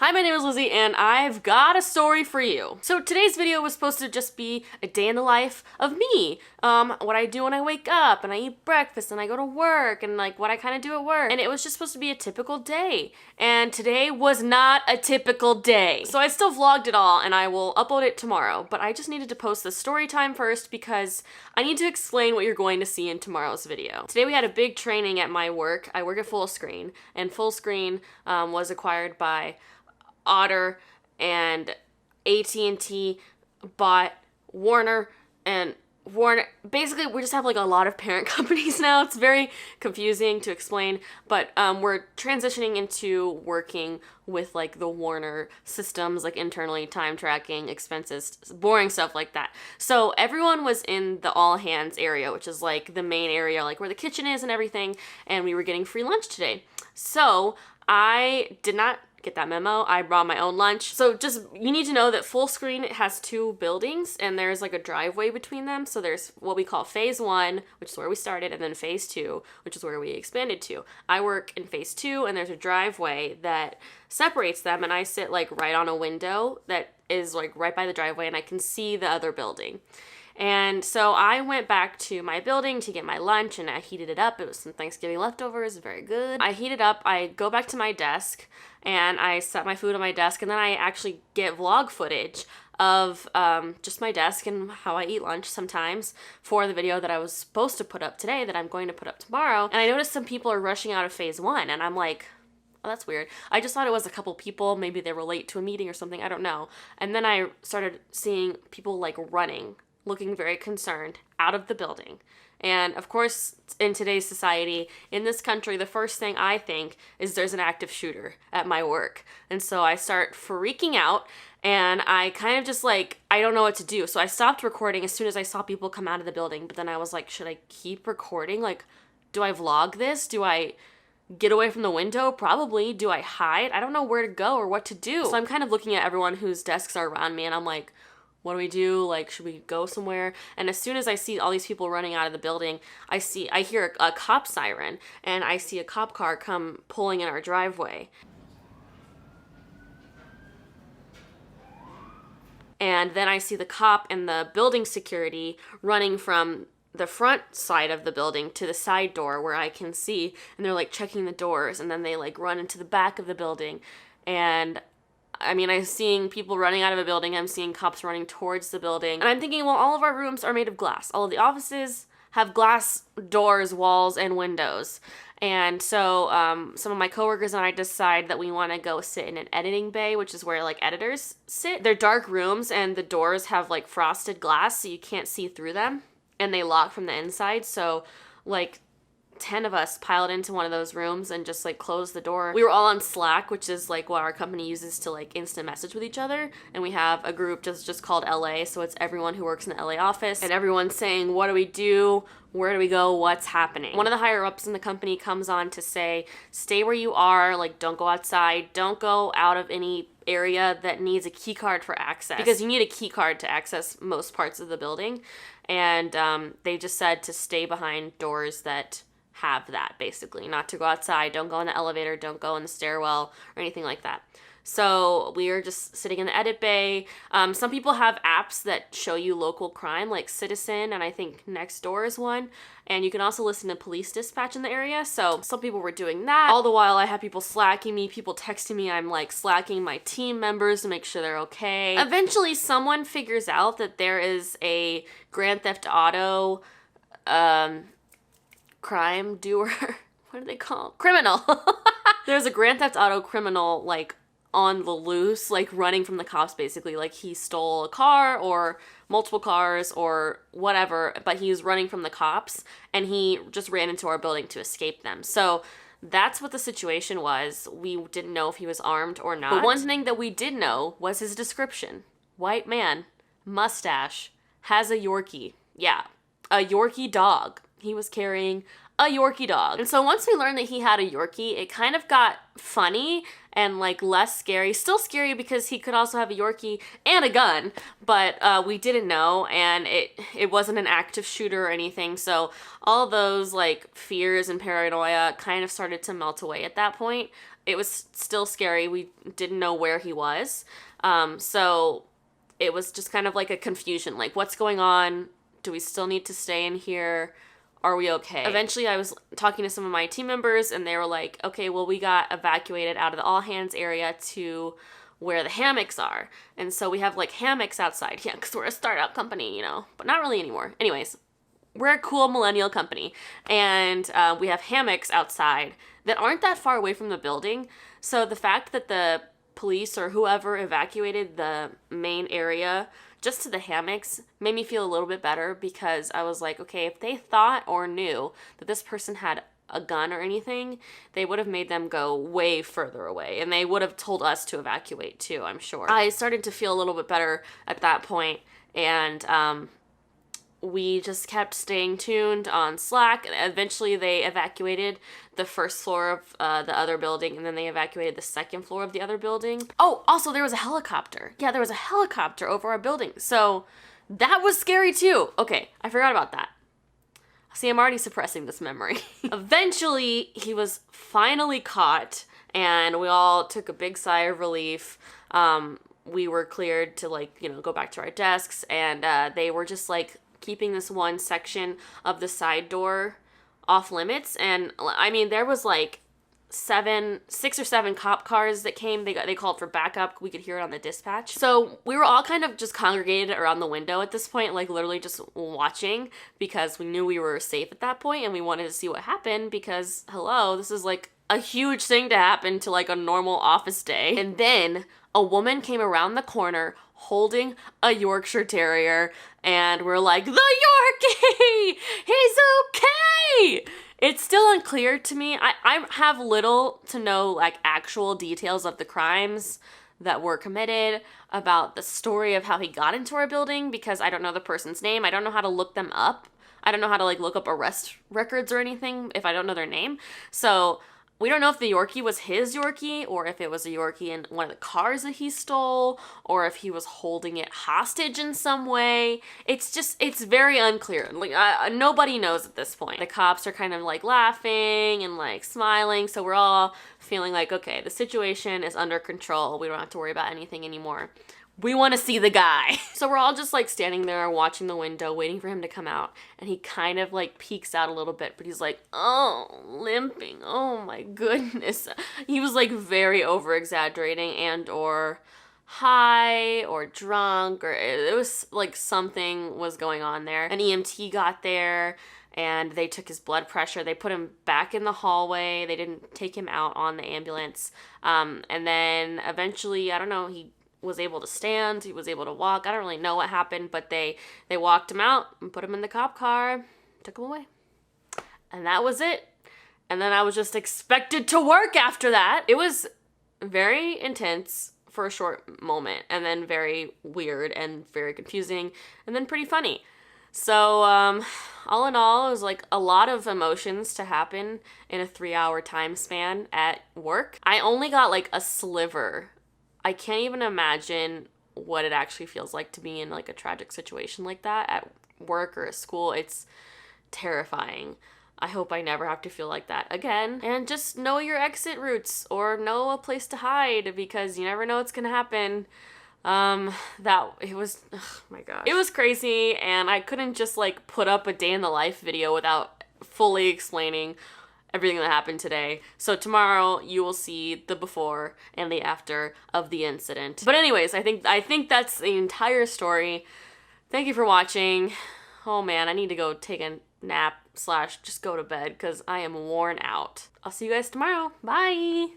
Hi, my name is Lizzy, and I've got a story for you. So today's video was supposed to just be a day in the life of me. What I do when I wake up, and I eat breakfast, and I go to work, and like what I kind of do at work. And it was just supposed to be a typical day. And today was not a typical day. So I still vlogged it all, and I will upload it tomorrow. But I just needed to post the story time first because I need to explain what you're going to see in tomorrow's video. Today we had a big training at my work. I work at Fullscreen, and Fullscreen was acquired by Otter, and AT&T bought Warner, and Warner, basically we just have like a lot of parent companies now. It's very confusing to explain, but we're transitioning into working with like the Warner systems, like internally, time tracking, expenses, boring stuff like that. So everyone was in the all hands area, which is like the main area, like where the kitchen is and everything, and we were getting free lunch today. So I did not get that memo. I brought my own lunch. So just, you need to know that Fullscreen has two buildings and there's like a driveway between them. So there's what we call phase 1, which is where we started, and then phase 2, which is where we expanded to. I work in phase 2 and there's a driveway that separates them, and I sit like right on a window that is like right by the driveway, and I can see the other building. And so I went back to my building to get my lunch, and I heated it up. It was some Thanksgiving leftovers, very good. I heat it up, I go back to my desk, and I set my food on my desk, and then I actually get vlog footage of just my desk and how I eat lunch sometimes for the video that I was supposed to put up today that I'm going to put up tomorrow. And I noticed some people are rushing out of phase 1, and I'm like, oh, that's weird. I just thought it was a couple people. Maybe they were late to a meeting or something. I don't know. And then I started seeing people like running, looking very concerned, out of the building. And of course, in today's society, in this country, the first thing I think is there's an active shooter at my work. And so I start freaking out, and I kind of just like, I don't know what to do. So I stopped recording as soon as I saw people come out of the building. But then I was like, should I keep recording? Like, do I vlog this? Do I get away from the window? Probably. Do I hide? I don't know where to go or what to do. So I'm kind of looking at everyone whose desks are around me, and I'm like, what do we do? Like, should we go somewhere? And as soon as I see all these people running out of the building, I hear a cop siren, and I see a cop car come pulling in our driveway. And then I see the cop and the building security running from the front side of the building to the side door where I can see, and they're like checking the doors, and then they like run into the back of the building. And I mean, I'm seeing people running out of a building, I'm seeing cops running towards the building, and I'm thinking, well, all of our rooms are made of glass. All of the offices have glass doors, walls, and windows. And so some of my coworkers and I decide that we want to go sit in an editing bay, which is where like editors sit. They're dark rooms, and the doors have like frosted glass, so you can't see through them, and they lock from the inside. So like 10 of us piled into one of those rooms and just like closed the door. We were all on Slack, which is like what our company uses to like instant message with each other. And we have a group just called LA. So it's everyone who works in the LA office, and everyone's saying, what do we do? Where do we go? What's happening? One of the higher ups in the company comes on to say, stay where you are. Like, don't go outside. Don't go out of any area that needs a key card for access, because you need a key card to access most parts of the building. And they just said to stay behind doors that have that, basically, not to go outside, don't go in the elevator, don't go in the stairwell or anything like that. So we are just sitting in the edit bay. Some people have apps that show you local crime, like Citizen, and I think Nextdoor is one. And you can also listen to police dispatch in the area. So some people were doing that. All the while I had people slacking me, people texting me. I'm like slacking my team members to make ssure they're okay. Eventually someone figures out that there is a Grand Theft Auto crime doer. What do they call? Criminal. There's a Grand Theft Auto criminal like on the loose, like running from the cops, basically. Like he stole a car or multiple cars or whatever, but he was running from the cops, and he just ran into our building to escape them. So that's what the situation was. We didn't know if he was armed or not. But one thing that we did know was his description. White man, mustache, has a Yorkie. Yeah, a Yorkie dog. He was carrying a Yorkie dog. And so once we learned that he had a Yorkie, it kind of got funny and like less scary. Still scary because he could also have a Yorkie and a gun, but we didn't know, and it wasn't an active shooter or anything. So all those like fears and paranoia kind of started to melt away at that point. it was still scary. We didn't know where he was. So it was just kind of like a confusion, like what's going on? Do we still need to stay in here? Are we okay? Eventually I was talking to some of my team members and they were like, okay, well, we got evacuated out of the all hands area to where the hammocks are. And so we have like hammocks outside. Yeah, because we're a startup company, you know, but not really anymore. Anyways, we're a cool millennial company and we have hammocks outside that aren't that far away from the building. So the fact that the police or whoever evacuated the main area just to the hammocks made me feel a little bit better, because I was like, okay, if they thought or knew that this person had a gun or anything, they would have made them go way further away, and they would have told us to evacuate too, I'm sure. I started to feel a little bit better at that point, and we just kept staying tuned on Slack. Eventually they evacuated the first floor of the other building, and then they evacuated the second floor of the other building. Oh, also there was a helicopter. Yeah, there was a helicopter over our building. So that was scary too. Okay, I forgot about that. See, I'm already suppressing this memory. Eventually, he was finally caught, and we all took a big sigh of relief. We were cleared to, like, you know, go back to our desks, and they were just like keeping this one section of the side door off limits. And I mean, there was like 6 or 7 cop cars that came. They called for backup. We could hear it on the dispatch. So we were all kind of just congregated around the window at this point, like literally just watching, because we knew we were safe at that point and we wanted to see what happened, because hello, this is like a huge thing to happen to like a normal office day. And then a woman came around the corner holding a Yorkshire Terrier, and we're like, the Yorkie! He's okay! It's still unclear to me. I have little to no like actual details of the crimes that were committed, about the story of how he got into our building, because I don't know the person's name. I don't know how to look them up. I don't know how to like look up arrest records or anything if I don't know their name. So we don't know if the Yorkie was his Yorkie, or if it was a Yorkie in one of the cars that he stole, or if he was holding it hostage in some way. It's very unclear. Like, nobody knows at this point. The cops are kind of like laughing and like smiling, so we're all feeling like, okay, the situation is under control. We don't have to worry about anything anymore. We want to see the guy. So we're all just like standing there watching the window, waiting for him to come out. And he kind of like peeks out a little bit, but he's like, oh, limping. Oh my goodness. He was like very over exaggerating, and or high or drunk, or it was like something was going on there. An EMT got there and they took his blood pressure. They put him back in the hallway. They didn't take him out on the ambulance. And then eventually, I don't know, he was able to stand, he was able to walk. I don't really know what happened, but they walked him out and put him in the cop car, took him away. And that was it. And then I was just expected to work after that. It was very intense for a short moment, and then very weird and very confusing, and then pretty funny. So all in all, it was like a lot of emotions to happen in a 3-hour time span at work. I only got like a sliver. I can't even imagine what it actually feels like to be in like a tragic situation like that at work or at school. It's terrifying. I hope I never have to feel like that again. And just know your exit routes, or know a place to hide, because you never know what's gonna happen. It was, oh my gosh. It was crazy, and I couldn't just like put up a day in the life video without fully explaining everything that happened today. So tomorrow you will see the before and the after of the incident. But anyways, I think that's the entire story. Thank you for watching. Oh man, I need to go take a nap / just go to bed because I am worn out. I'll see you guys tomorrow. Bye!